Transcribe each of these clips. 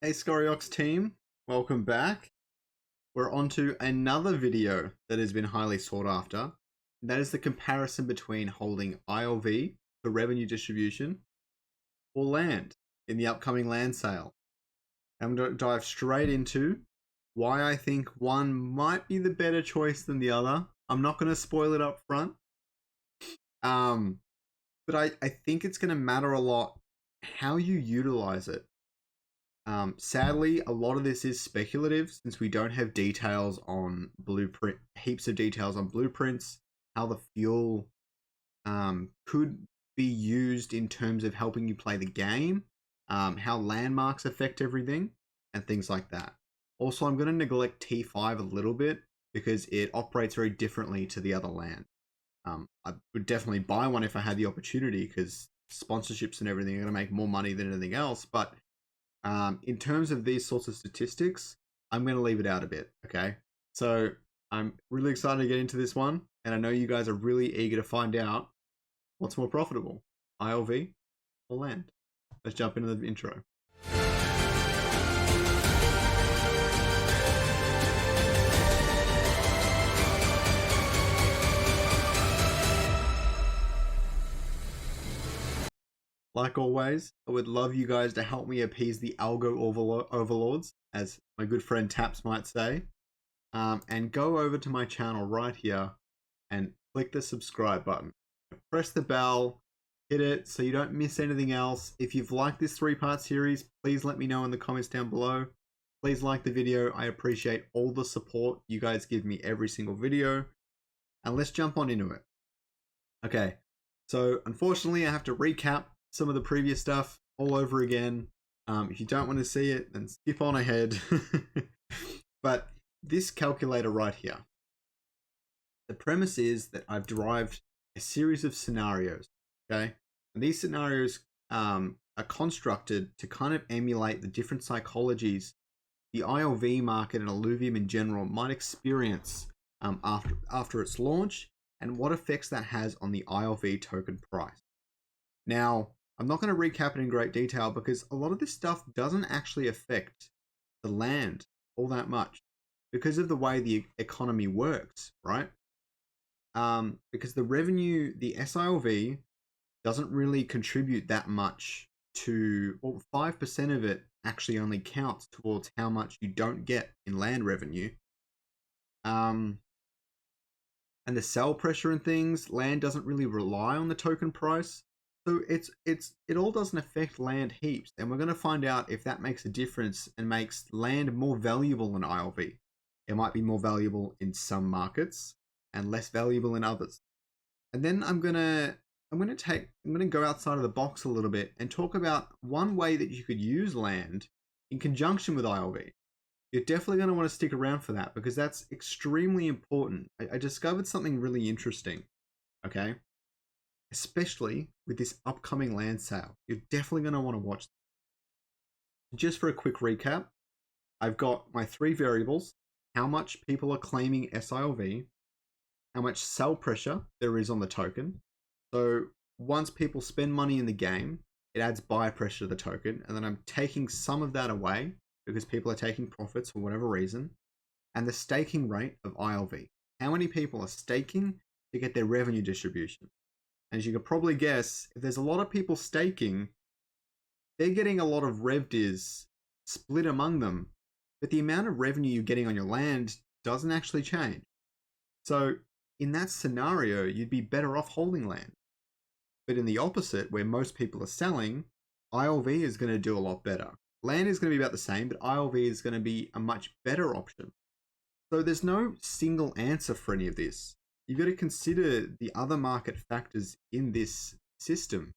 Hey Scoriox team, welcome back. We're on to another video that has been highly sought after. That is the comparison between holding ILV for revenue distribution or land in the upcoming land sale. I'm going to dive straight into why I think one might be the better choice than the other. I'm not going to spoil it up front. But I think it's going to matter a lot how you utilize it. Sadly, a lot of this is speculative since we don't have details on blueprint, heaps of details on blueprints, how the fuel could be used in terms of helping you play the game, how landmarks affect everything, and things like that. Also, I'm going to neglect T5 a little bit because it operates very differently to the other land. I would definitely buy one if I had the opportunity because sponsorships and everything are going to make more money than anything else, but in terms of these sorts of statistics, I'm going to leave it out a bit, okay? So I'm really excited to get into this one, and I know you guys are really eager to find out what's more profitable, ILV or land. Let's jump into the intro. Like always, I would love you guys to help me appease the algo overlords, as my good friend Taps might say. And go over to my channel right here and click the subscribe button. Press the bell, hit it so you don't miss anything else. If you've liked this 3-part series, please let me know in the comments down below. Please like the video. I appreciate all the support you guys give me every single video. And let's jump on into it. Okay, so unfortunately I have to recap some of the previous stuff all over again. If you don't want to see it, then skip on ahead. But this calculator right here, the premise is that I've derived a series of scenarios, okay? And these scenarios are constructed to kind of emulate the different psychologies the ILV market and Illuvium in general might experience after its launch and what effects that has on the ILV token price. Now, I'm not going to recap it in great detail because a lot of this stuff doesn't actually affect the land all that much because of the way the economy works, right? Because the revenue, the sILV doesn't really contribute that much to, or 5% of it actually only counts towards how much you don't get in land revenue. And the sell pressure and things, land doesn't really rely on the token price. So it all doesn't affect land heaps, and we're going to find out if that makes a difference and makes land more valuable than ILV. It might be more valuable in some markets and less valuable in others. And then I'm gonna go outside of the box a little bit and talk about one way that you could use land in conjunction with ILV. You're definitely going to want to stick around for that because that's extremely important. I discovered something really interesting. Okay. Especially with this upcoming land sale. You're definitely going to want to watch. Just for a quick recap, I've got my 3 variables, how much people are claiming sILV, how much sell pressure there is on the token. So once people spend money in the game, it adds buy pressure to the token, and then I'm taking some of that away because people are taking profits for whatever reason, and the staking rate of ILV. How many people are staking to get their revenue distribution? As you can probably guess, if there's a lot of people staking, they're getting a lot of RevDiz split among them, but the amount of revenue you're getting on your land doesn't actually change. So in that scenario, you'd be better off holding land. But in the opposite, where most people are selling, ILV is going to do a lot better. Land is going to be about the same, but ILV is going to be a much better option. So there's no single answer for any of this. You've got to consider the other market factors in this system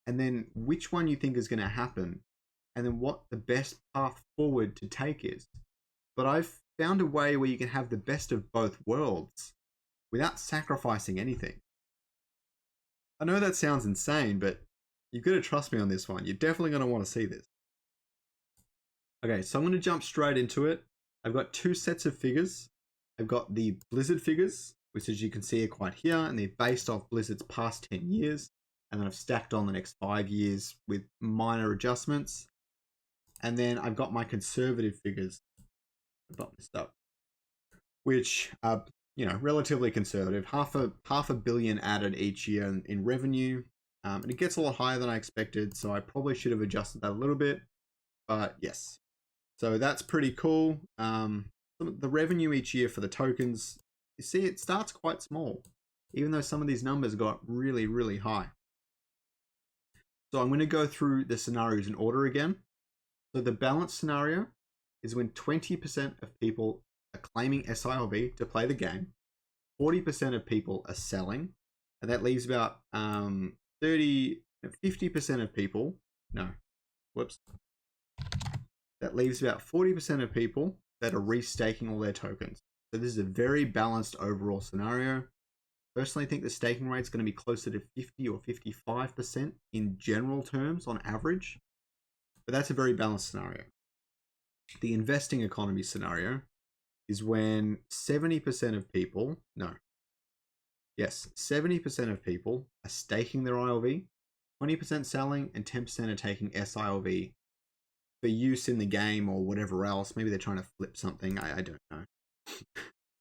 and then which one you think is going to happen and then what the best path forward to take is. But I've found a way where you can have the best of both worlds without sacrificing anything. I know that sounds insane, but you've got to trust me on this one. You're definitely going to want to see this. Okay, so I'm going to jump straight into it. I've got 2 sets of figures. I've got the Blizzard figures, which as you can see are quite here, and they're based off Blizzard's past 10 years. And then I've stacked on the next 5 years with minor adjustments. And then I've got my conservative figures. I bumped this up, which are, you know, relatively conservative. Half a billion added each year in revenue. And it gets a lot higher than I expected, so I probably should have adjusted that a little bit. But yes, so that's pretty cool. The revenue each year for the tokens, you see, it starts quite small, even though some of these numbers got really, really high. So I'm going to go through the scenarios in order again. So the balance scenario is when 20% of people are claiming sILV to play the game, 40% of people are selling, and that leaves about 50% of people, that leaves about 40% of people that are restaking all their tokens. So this is a very balanced overall scenario. Personally, I think the staking rate is going to be closer to 50 or 55% in general terms on average, but that's a very balanced scenario. The investing economy scenario is when 70% of people, 70% of people are staking their ILV, 20% selling, and 10% are taking sILV for use in the game or whatever else. Maybe they're trying to flip something. I don't know.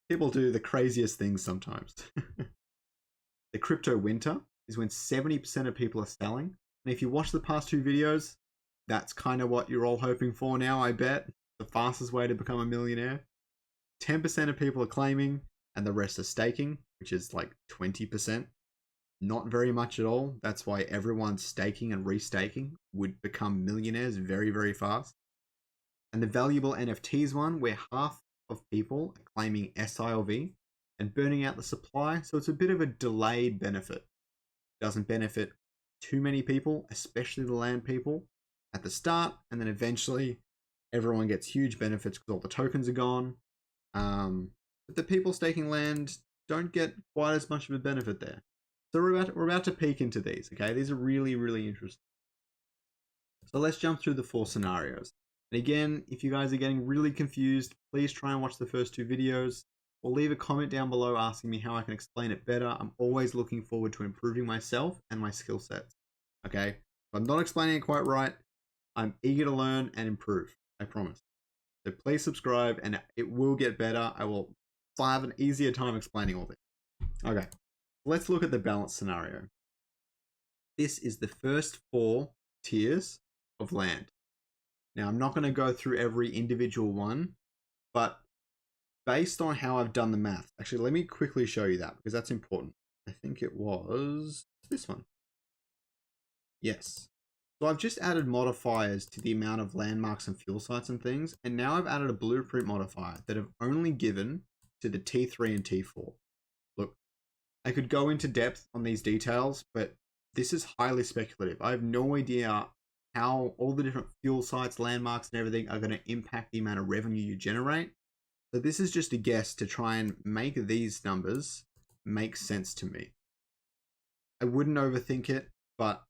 People do the craziest things sometimes. The crypto winter is when 70% of people are selling. And if you watch the past two videos, that's kind of what you're all hoping for now, I bet. The fastest way to become a millionaire. 10% of people are claiming and the rest are staking, which is like 20%. Not very much at all. That's why everyone's staking and restaking would become millionaires very, very fast. And the valuable NFTs one, where half of people are claiming sILV and burning out the supply. So it's a bit of a delayed benefit. Doesn't benefit too many people, especially the land people at the start. And then eventually everyone gets huge benefits because all the tokens are gone. But the people staking land don't get quite as much of a benefit there. So we're about to peek into these, okay? These are really, really interesting. So let's jump through the 4 scenarios. And again, if you guys are getting really confused, please try and watch the first 2 videos or leave a comment down below asking me how I can explain it better. I'm always looking forward to improving myself and my skill sets, okay? If I'm not explaining it quite right, I'm eager to learn and improve, I promise. So please subscribe and it will get better. I will have an easier time explaining all this. Okay. Let's look at the balance scenario. This is the first 4 tiers of land. Now, I'm not going to go through every individual one, but based on how I've done the math, actually, let me quickly show you that because that's important. I think it was this one. Yes. So I've just added modifiers to the amount of landmarks and fuel sites and things, and now I've added a blueprint modifier that I've only given to the T3 and T4. Look, I could go into depth on these details, but this is highly speculative. I have no idea how all the different fuel sites, landmarks, and everything are going to impact the amount of revenue you generate. So this is just a guess to try and make these numbers make sense to me. I wouldn't overthink it, but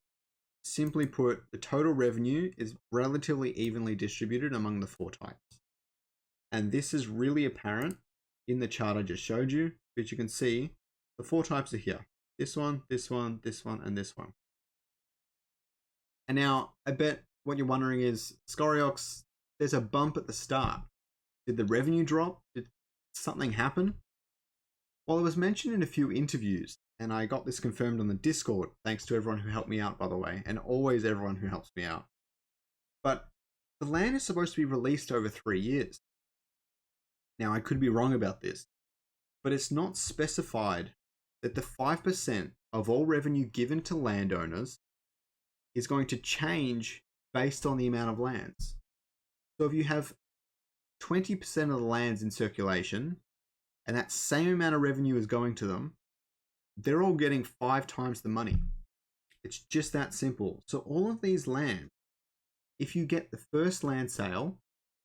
simply put, the total revenue is relatively evenly distributed among the 4 types. And this is really apparent in the chart I just showed you, which you can see the 4 types are here. This one, this one, this one, and this one. And now, I bet what you're wondering is, Scoriox, there's a bump at the start. Did the revenue drop? Did something happen? Well, it was mentioned in a few interviews, and I got this confirmed on the Discord, thanks to everyone who helped me out, by the way, and always everyone who helps me out. But the land is supposed to be released over 3 years. Now, I could be wrong about this, but it's not specified that the 5% of all revenue given to landowners is going to change based on the amount of lands. So if you have 20% of the lands in circulation, and that same amount of revenue is going to them, they're all getting 5 times the money. It's just that simple. So all of these land, if you get the first land sale,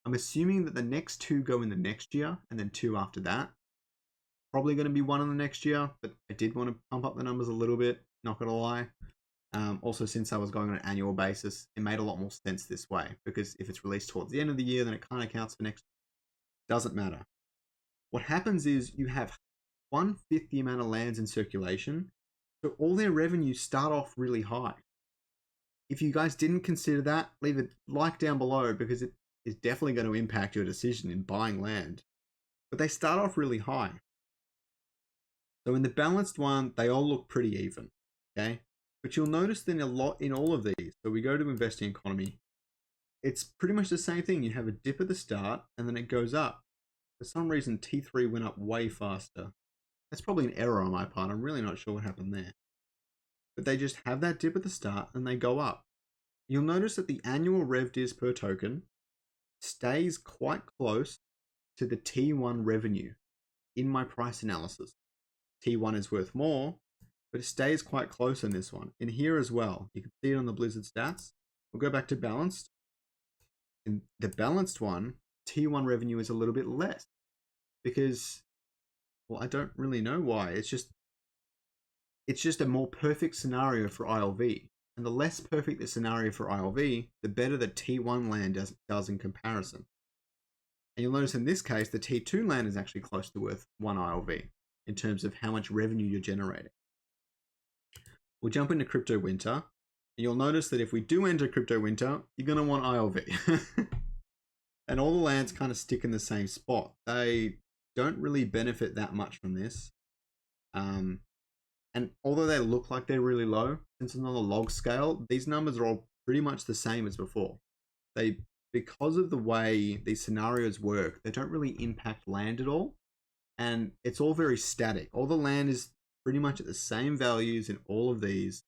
I'm assuming that the next 2 go in the next year, and then 2 after that. Probably going to be 1 in the next year, but I did want to pump up the numbers a little bit, not going to lie. Also, since I was going on an annual basis, it made a lot more sense this way, because if it's released towards the end of the year, then it kind of counts for next year. Doesn't matter. What happens is you have 1/5 the amount of lands in circulation, so all their revenues start off really high. If you guys didn't consider that, leave a like down below because it is definitely going to impact your decision in buying land. But they start off really high. So in the balanced one, they all look pretty even, okay? But you'll notice then a lot in all of these. So we go to investing economy. It's pretty much the same thing. You have a dip at the start and then it goes up. For some reason, T3 went up way faster. That's probably an error on my part. I'm really not sure what happened there. But they just have that dip at the start and they go up. You'll notice that the annual rev dis per token stays quite close to the T1 revenue in my price analysis. T1 is worth more, but it stays quite close in this one. In here as well, you can see it on the Blizzard stats. We'll go back to balanced. In the balanced one, T1 revenue is a little bit less because, well, I don't really know why. It's just a more perfect scenario for ILV. And the less perfect the scenario for ILV, the better the T1 land does in comparison. And you'll notice in this case, the T2 land is actually close to worth 1 ILV in terms of how much revenue you're generating. We'll jump into crypto winter. And you'll notice that if we do enter crypto winter, you're going to want ILV. And all the lands kind of stick in the same spot. They don't really benefit that much from this. And although they look like they're really low, since it's on a log scale, these numbers are all pretty much the same as before. Because of the way these scenarios work, they don't really impact land at all. And it's all very static. All the land is pretty much at the same values in all of these,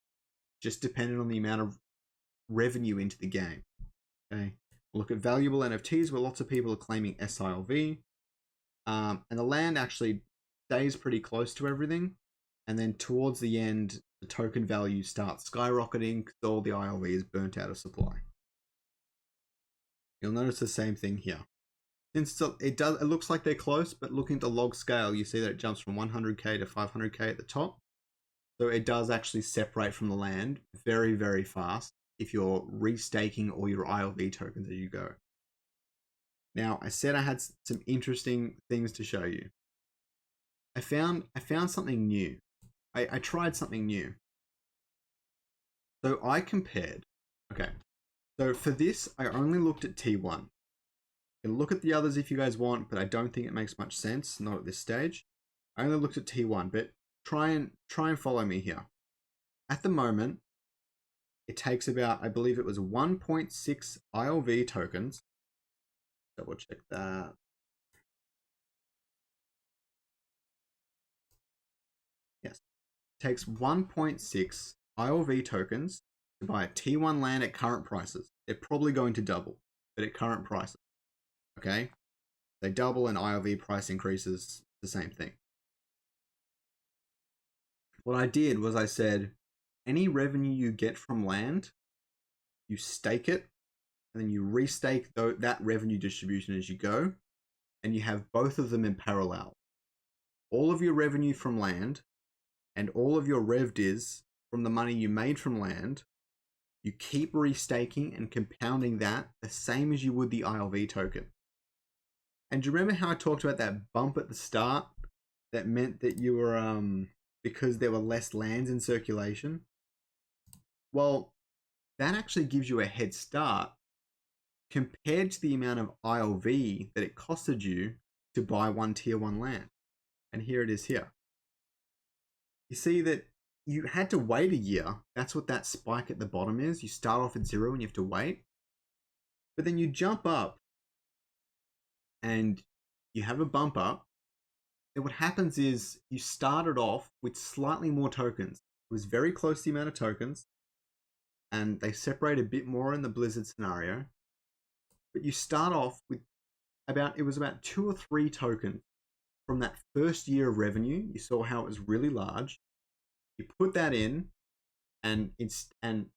just depending on the amount of revenue into the game. Okay. Look at valuable NFTs where lots of people are claiming sILV. And the land actually stays pretty close to everything. And then towards the end, the token value starts skyrocketing because all the ILV is burnt out of supply. You'll notice the same thing here. Since it looks like they're close, but looking at the log scale, you see that it jumps from 100k to 500k at the top. So it does actually separate from the land very, very fast if you're restaking all your ILV tokens as you go. Now, I said I had some interesting things to show you. I found something new. I tried something new. So I compared. Okay. So for this, I only looked at T1. You can look at the others if you guys want, but I don't think it makes much sense, not at this stage. I only looked at T1, but try and follow me here. At the moment, it takes about, I believe it was 1.6 ILV tokens. Double check that. Yes. It takes 1.6 ILV tokens to buy a T1 land at current prices. They're probably going to double, but at current prices. Okay, they double and ILV price increases, the same thing. What I did was I said, any revenue you get from land, you stake it, and then you restake that revenue distribution as you go, and you have both of them in parallel. All of your revenue from land and all of your rev dis from the money you made from land, you keep restaking and compounding that the same as you would the ILV token. And do you remember how I talked about that bump at the start that meant that you were, because there were less lands in circulation? Well, that actually gives you a head start compared to the amount of ILV that it costed you to buy one tier 1 land. And here it is here. You see that you had to wait a year. That's what that spike at the bottom is. You start off at 0 and you have to wait. But then you jump up and you have a bump up. And what happens is you started off with slightly more tokens. It was very close to the amount of tokens. And they separate a bit more in the Blizzard scenario. But you start off with it was about 2 or 3 tokens from that first year of revenue. You saw how it was really large. You put that in, and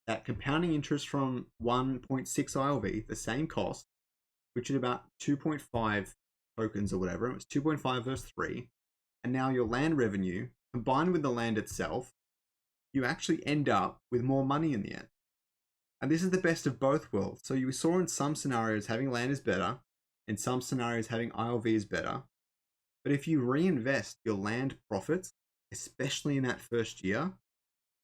that compounding interest from 1.6 ILV, the same cost, which is about 2.5 tokens or whatever. It was 2.5 versus 3. And now your land revenue, combined with the land itself, you actually end up with more money in the end. And this is the best of both worlds. So you saw in some scenarios having land is better, in some scenarios having ILV is better. But if you reinvest your land profits, especially in that first year,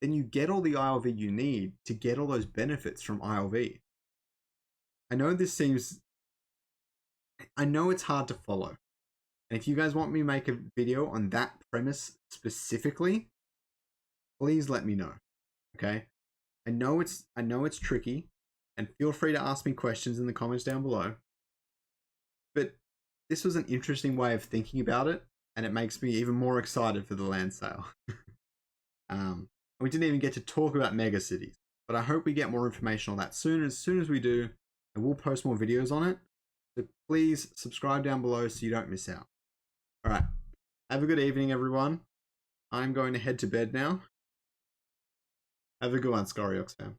then you get all the ILV you need to get all those benefits from ILV. I know it's hard to follow. And if you guys want me to make a video on that premise specifically, please let me know. Okay? I know it's tricky, and feel free to ask me questions in the comments down below. But this was an interesting way of thinking about it, and it makes me even more excited for the land sale. We didn't even get to talk about mega cities, but I hope we get more information on that soon. As soon as we do, I will post more videos on it. So please subscribe down below so you don't miss out. All right. Have a good evening, everyone. I'm going to head to bed now. Have a good one, Scoriox fam.